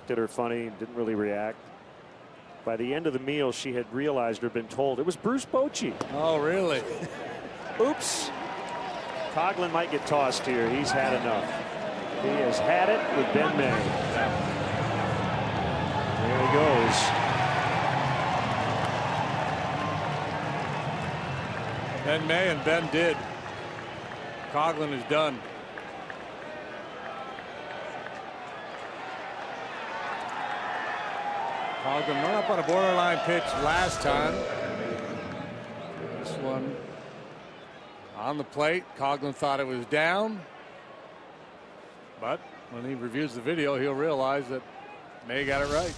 looked at her funny and didn't really react. By the end of the meal, she had realized or been told it was Bruce Bochy. Oh, really? Oops. Coghlan might get tossed here. He's had enough. He has had it with Ben May. There he goes. Ben May and Ben did. Coghlan is done. Coghlan run up on a borderline pitch last time. This one on the plate. Coghlan thought it was down, but when he reviews the video, he'll realize that May got it right.